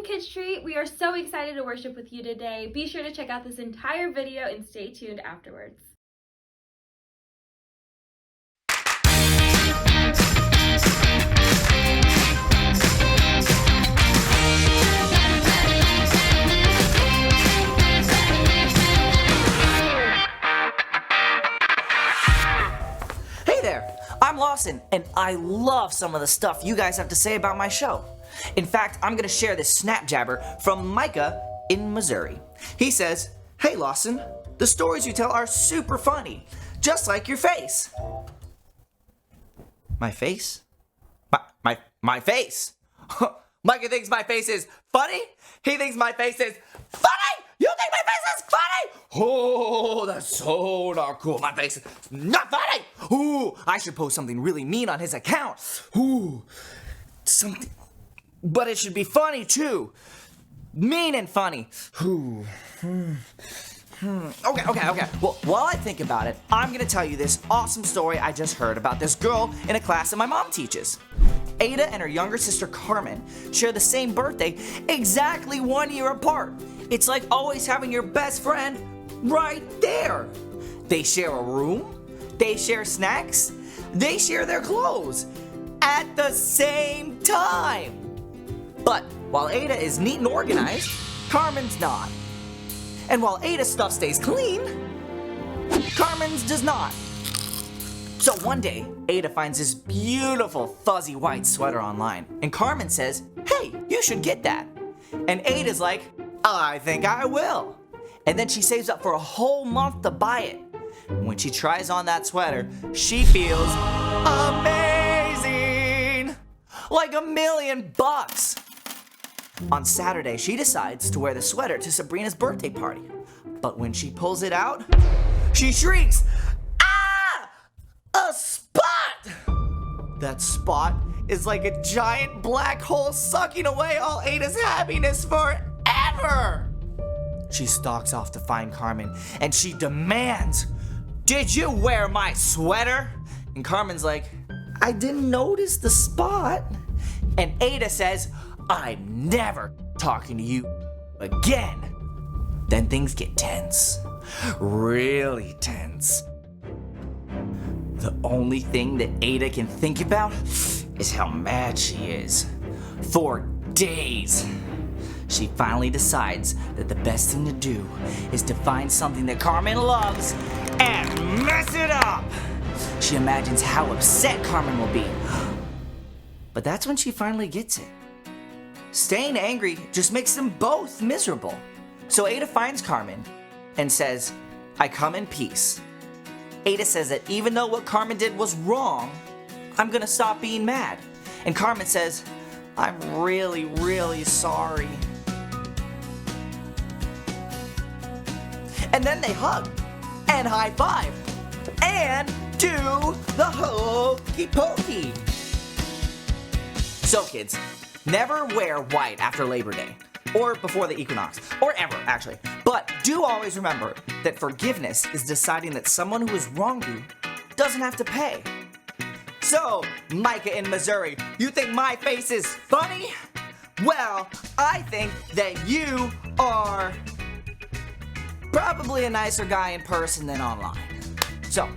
Kidstreet. We are so excited to worship with you today. Be sure to check out this entire video and stay tuned afterwards. Hey there, I'm Lawson, and I love some of the stuff you guys have to say about my show. In fact, I'm gonna share this snap jabber from Micah in Missouri. He says, "Hey Lawson, the stories you tell are super funny, just like your face." My face? My face? Micah thinks my face is funny? He thinks my face is funny? You think my face is funny? Oh, that's so not cool. My face is not funny. Ooh, I should post something really mean on his account. Ooh, something. But it should be funny too. Mean and funny. Ooh. Okay. Well, while I think about it, I'm gonna tell you this awesome story I just heard about this girl in a class that my mom teaches. Ada and her younger sister Carmen share the same birthday, exactly 1 year apart. It's like always having your best friend right there. They share a room, they share snacks, they share their clothes at the same time. But while Ada is neat and organized, Carmen's not. And while Ada's stuff stays clean, Carmen's does not. So one day, Ada finds this beautiful fuzzy white sweater online, and Carmen says, "Hey, you should get that." And Ada's like, "I think I will." And then she saves up for a whole month to buy it. When she tries on that sweater, she feels amazing! Like $1,000,000. On Saturday, she decides to wear the sweater to Sabrina's birthday party. But when she pulls it out, she shrieks, "Ah! A spot!" That spot is like a giant black hole sucking away all Ada's happiness forever. She stalks off to find Carmen and she demands, "Did you wear my sweater?" And Carmen's like, "I didn't notice the spot." And Ada says, "I'm never talking to you again." Then things get tense. Really tense. The only thing that Ada can think about is how mad she is. For days. She finally decides that the best thing to do is to find something that Carmen loves and mess it up. She imagines how upset Carmen will be. But that's when she finally gets it. Staying angry just makes them both miserable. So Ada finds Carmen and says, "I come in peace." Ada says that even though what Carmen did was wrong, I'm gonna stop being mad. And Carmen says, "I'm really, really sorry." And then they hug and high five and do the hokey pokey. So kids, never wear white after Labor Day, or before the equinox, or ever, actually. But do always remember that forgiveness is deciding that someone who has wronged you doesn't have to pay. So, Micah in Missouri, you think my face is funny? Well, I think that you are probably a nicer guy in person than online. So,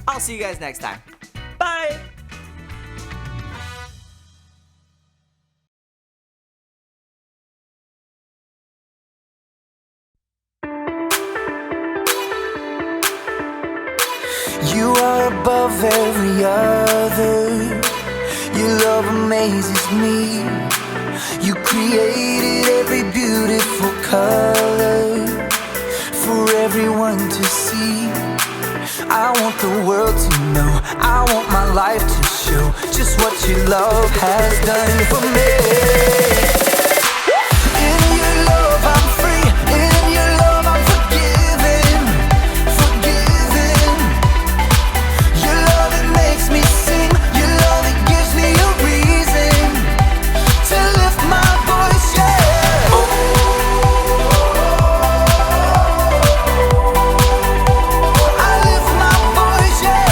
I'll see you guys next time. Bye! You are above every other. Your love amazes me. You created every beautiful color for everyone to see. I want the world to know, I want my life to show just what your love has done for me. In your love I'm free, in your love I'm forgiven, forgiven. Your love it makes me sing, your love it gives me a reason to lift my voice, yeah. I lift my voice, yeah.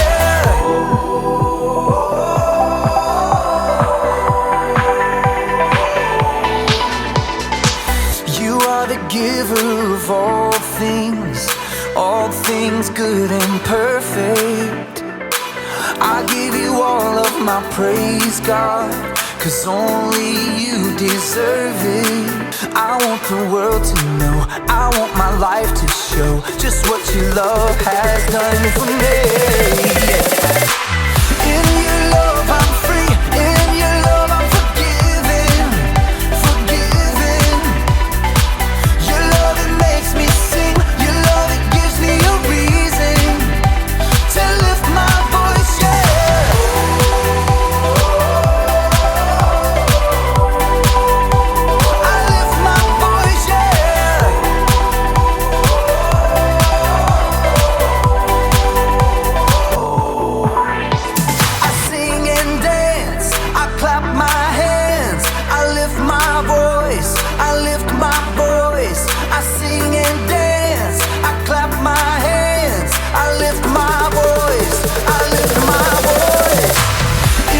giver of all things good and perfect. I give you all of my praise, God, 'cause only you deserve it. I want the world to know, I want my life to show just what your love has done for me. In your love I'm free, in your love I'm forgiven, forgiven. Your love, it makes me sing, your love, it gives me a reason to lift my voice, yeah. I lift my voice, yeah. I sing and dance, I clap my hands, I lift my voice, I lift my voice. I sing and dance, I clap my hands, I lift my voice, I lift my voice.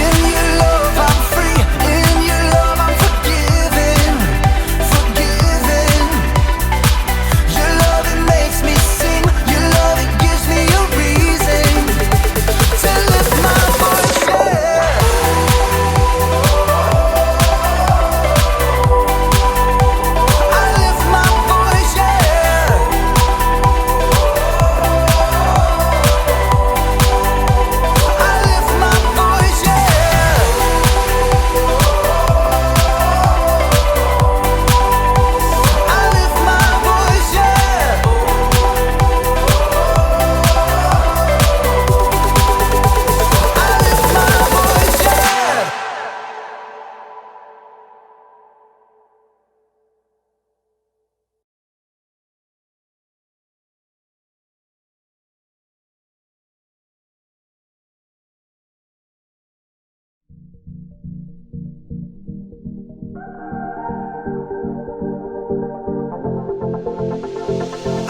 In your love I'm free, in your love I'm forgiven, forgiven. Your love, it makes me sing, your love, it gives me a reason to lift my voice, yeah. I lift my voice, yeah. I lift my voice, yeah. I lift my voice, yeah. I lift my voice, yeah.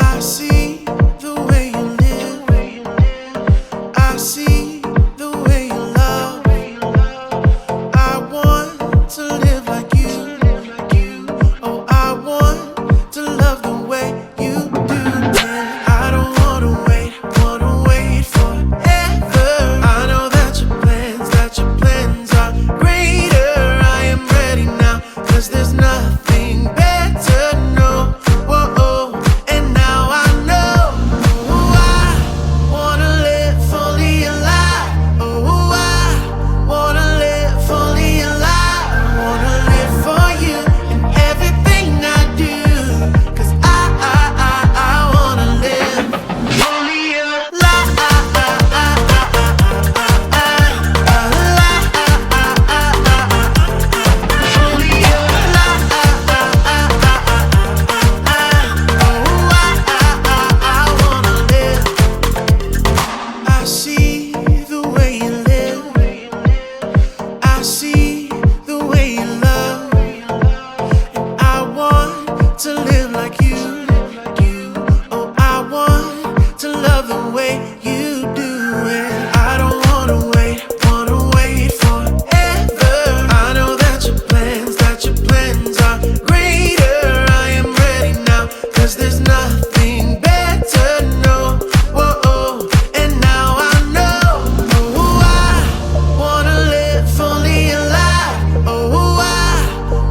I see the way you live. I see the way you love. I want to live like you. Oh, I want to love the way you do. And I don't wanna wait forever. I know that your plans are greater. I am ready now, 'cause there's nothing better, no. Whoa, and now I know. Oh, I wanna live fully alive. Oh, I wanna live fully alive. I wanna live for you in everything I do, 'cause I wanna live fully alive. Fully alive. I wanna live. I see the way you live. I see the way you love. And I want to live like you. Oh, I want to love the way you do it. I don't wanna wait forever. I know that your plans are greater. I am ready now, 'cause there's nothing better, no. Whoa, and now I know. Oh, I wanna live fully alive. Oh, I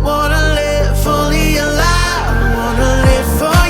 wanna live fully alive. I wanna live for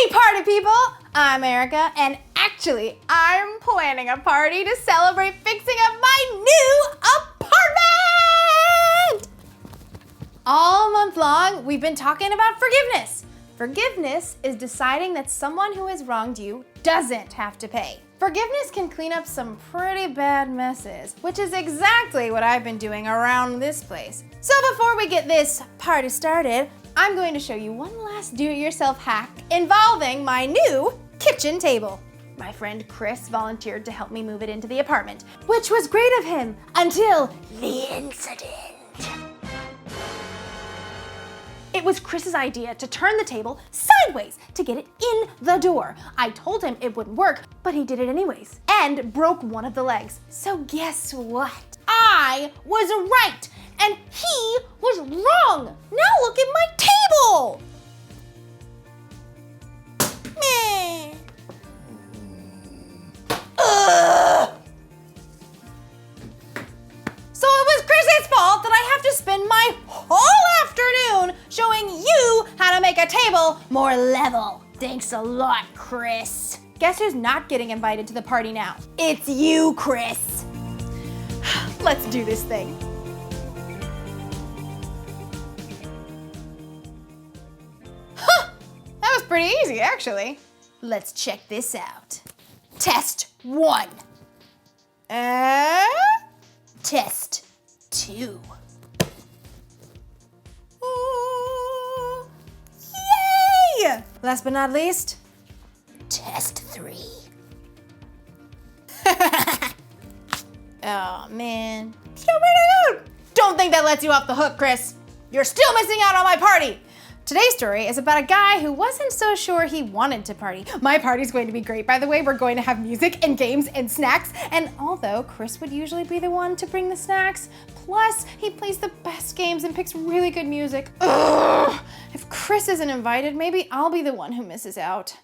Hey party people! I'm Erica, and actually, I'm planning a party to celebrate fixing up my new apartment! All month long, we've been talking about forgiveness. Forgiveness is deciding that someone who has wronged you doesn't have to pay. Forgiveness can clean up some pretty bad messes, which is exactly what I've been doing around this place. So before we get this party started, I'm going to show you one last do-it-yourself hack involving my new kitchen table. My friend Chris volunteered to help me move it into the apartment, which was great of him until the incident. It was Chris's idea to turn the table sideways to get it in the door. I told him it wouldn't work, but he did it anyways and broke one of the legs. So guess what? I was right and he was wrong. Now look at my table. Meh. So it was Chris's fault that I have to spend my whole afternoon showing you how to make a table more level. Thanks a lot, Chris. Guess who's not getting invited to the party now? It's you, Chris. Let's do this thing. Huh, that was pretty easy, actually. Let's check this out. Test 1. Test 2. Ooh, yay! Last but not least, test 3. Oh man. Don't think that lets you off the hook, Chris. You're still missing out on my party. Today's story is about a guy who wasn't so sure he wanted to party. My party's going to be great, by the way. We're going to have music and games and snacks. And although Chris would usually be the one to bring the snacks, plus he plays the best games and picks really good music. Ugh! If Chris isn't invited, maybe I'll be the one who misses out.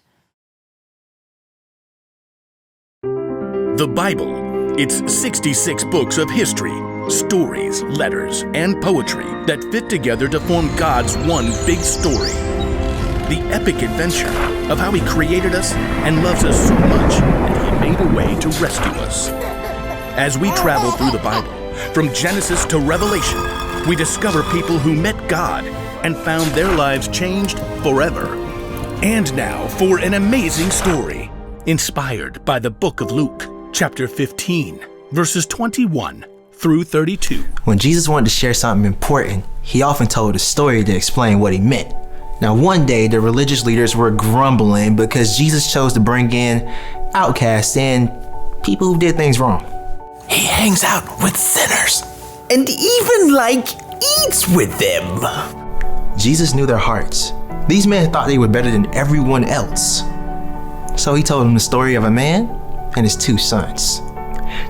The Bible. It's 66 books of history, stories, letters, and poetry that fit together to form God's one big story. The epic adventure of how He created us and loves us so much that He made a way to rescue us. As we travel through the Bible, from Genesis to Revelation, we discover people who met God and found their lives changed forever. And now for an amazing story, inspired by the book of Luke, chapter 15, verses 21 through 32. When Jesus wanted to share something important, he often told a story to explain what he meant. Now one day, the religious leaders were grumbling because Jesus chose to bring in outcasts and people who did things wrong. He hangs out with sinners and even eats with them. Jesus knew their hearts. These men thought they were better than everyone else. So he told them the story of a man and his 2 sons.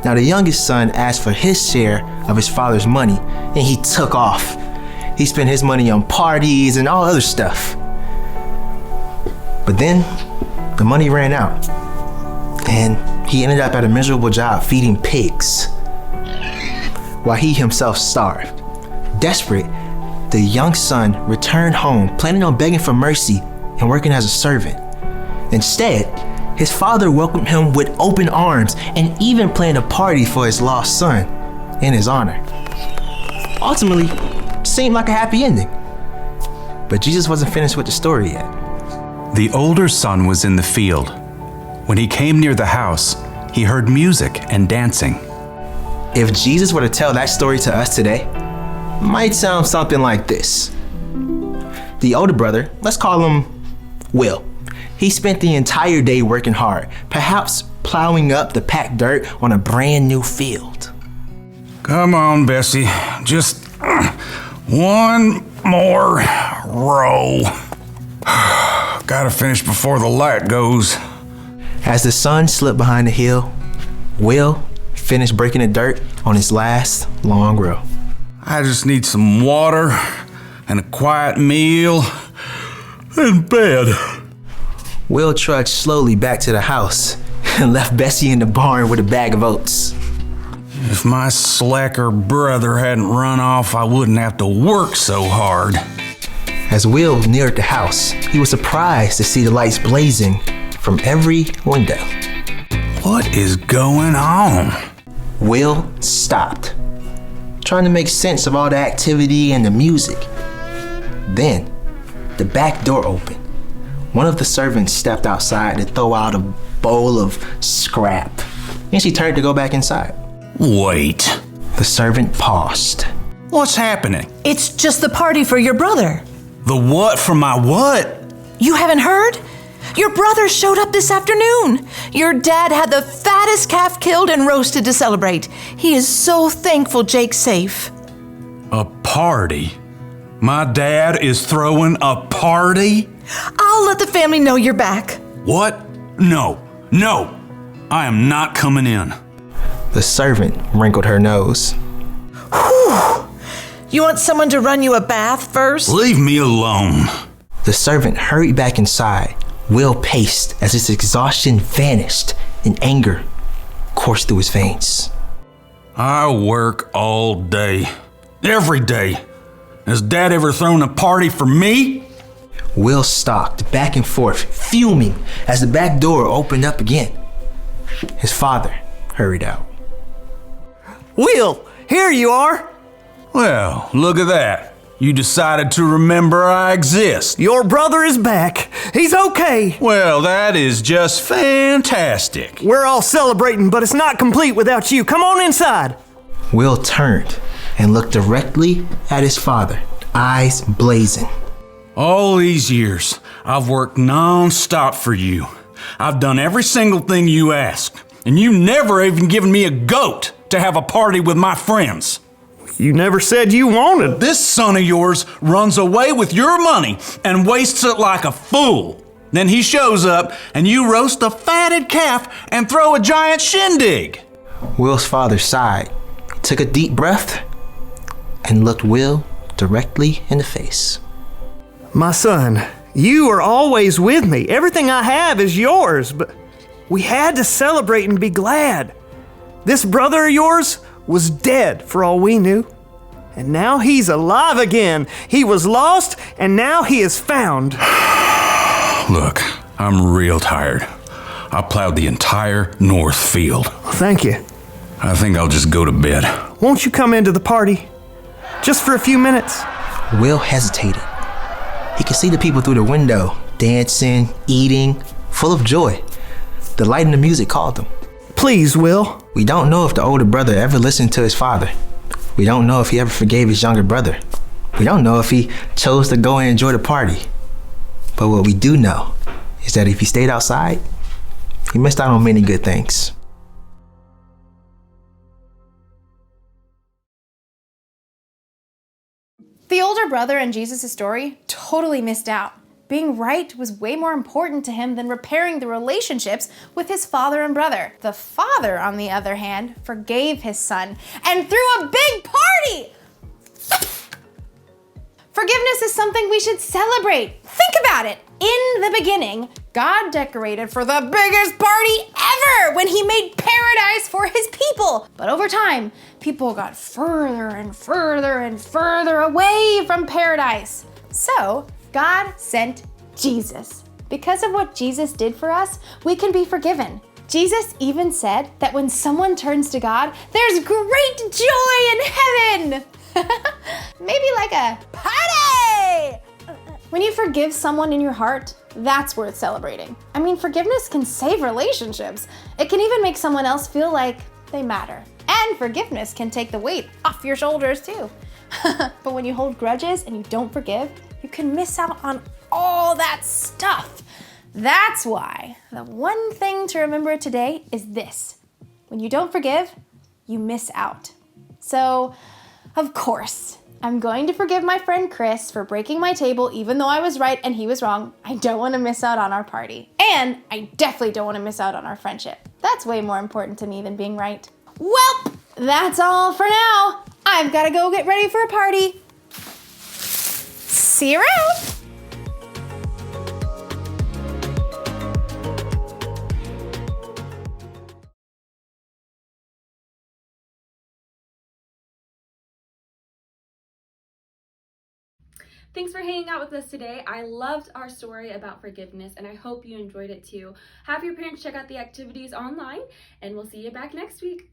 Now the youngest son asked for his share of his father's money and he took off. He spent his money on parties and all other stuff. But then the money ran out and he ended up at a miserable job feeding pigs while he himself starved. Desperate, the young son returned home planning on begging for mercy and working as a servant. Instead, his father welcomed him with open arms and even planned a party for his lost son in his honor. Ultimately, seemed like a happy ending. But Jesus wasn't finished with the story yet. The older son was in the field. When he came near the house, he heard music and dancing. If Jesus were to tell that story to us today, it might sound something like this. The older brother, let's call him Will. He spent the entire day working hard, perhaps plowing up the packed dirt on a brand new field. Come on, Bessie. Just one more row. Gotta finish before the light goes. As the sun slipped behind the hill, Will finished breaking the dirt on his last long row. I just need some water and a quiet meal and bed. Will trudged slowly back to the house and left Bessie in the barn with a bag of oats. If my slacker brother hadn't run off, I wouldn't have to work so hard. As Will neared the house, he was surprised to see the lights blazing from every window. What is going on? Will stopped, trying to make sense of all the activity and the music. Then, the back door opened. One of the servants stepped outside to throw out a bowl of scrap, and she turned to go back inside. Wait. The servant paused. What's happening? It's just the party for your brother. The what for my what? You haven't heard? Your brother showed up this afternoon. Your dad had the fattest calf killed and roasted to celebrate. He is so thankful Jake's safe. A party? My dad is throwing a party? I'll let the family know you're back. What? No. I am not coming in. The servant wrinkled her nose. Whew. You want someone to run you a bath first? Leave me alone. The servant hurried back inside. Will paced as his exhaustion vanished and anger coursed through his veins. I work all day. Every day. Has Dad ever thrown a party for me? Will stalked back and forth, fuming as the back door opened up again. His father hurried out. Will, here you are. Well, look at that. You decided to remember I exist. Your brother is back. He's okay. Well, that is just fantastic. We're all celebrating, but it's not complete without you. Come on inside. Will turned and looked directly at his father, eyes blazing. All these years, I've worked non-stop for you. I've done every single thing you asked, and you never even given me a goat to have a party with my friends. You never said you wanted. This son of yours runs away with your money and wastes it like a fool. Then he shows up and you roast a fatted calf and throw a giant shindig. Will's father sighed, took a deep breath, and looked Will directly in the face. My son, you are always with me. Everything I have is yours, but we had to celebrate and be glad. This brother of yours was dead for all we knew. And now he's alive again. He was lost and now he is found. Look, I'm real tired. I plowed the entire north field. Thank you. I think I'll just go to bed. Won't you come into the party? Just for a few minutes. Will hesitated. He could see the people through the window, dancing, eating, full of joy. The light and the music called them. Please, Will. We don't know if the older brother ever listened to his father. We don't know if he ever forgave his younger brother. We don't know if he chose to go and enjoy the party. But what we do know is that if he stayed outside, he missed out on many good things. The older brother in Jesus' story totally missed out. Being right was way more important to him than repairing the relationships with his father and brother. The father, on the other hand, forgave his son and threw a big party! Forgiveness is something we should celebrate. Think about it. In the beginning, God decorated for the biggest party ever when he made paradise for his people. But over time, people got further and further and further away from paradise. So, God sent Jesus. Because of what Jesus did for us, we can be forgiven. Jesus even said that when someone turns to God, there's great joy in heaven. Maybe like a party! When you forgive someone in your heart, that's worth celebrating. I mean, forgiveness can save relationships. It can even make someone else feel like they matter. And forgiveness can take the weight off your shoulders too. But when you hold grudges and you don't forgive, you can miss out on all that stuff. That's why the one thing to remember today is this. When you don't forgive, you miss out. So, of course, I'm going to forgive my friend Chris for breaking my table even though I was right and he was wrong. I don't want to miss out on our party. And I definitely don't want to miss out on our friendship. That's way more important to me than being right. Well, that's all for now. I've got to go get ready for a party. See you around. Thanks for hanging out with us today. I loved our story about forgiveness, and I hope you enjoyed it too. Have your parents check out the activities online, and we'll see you back next week.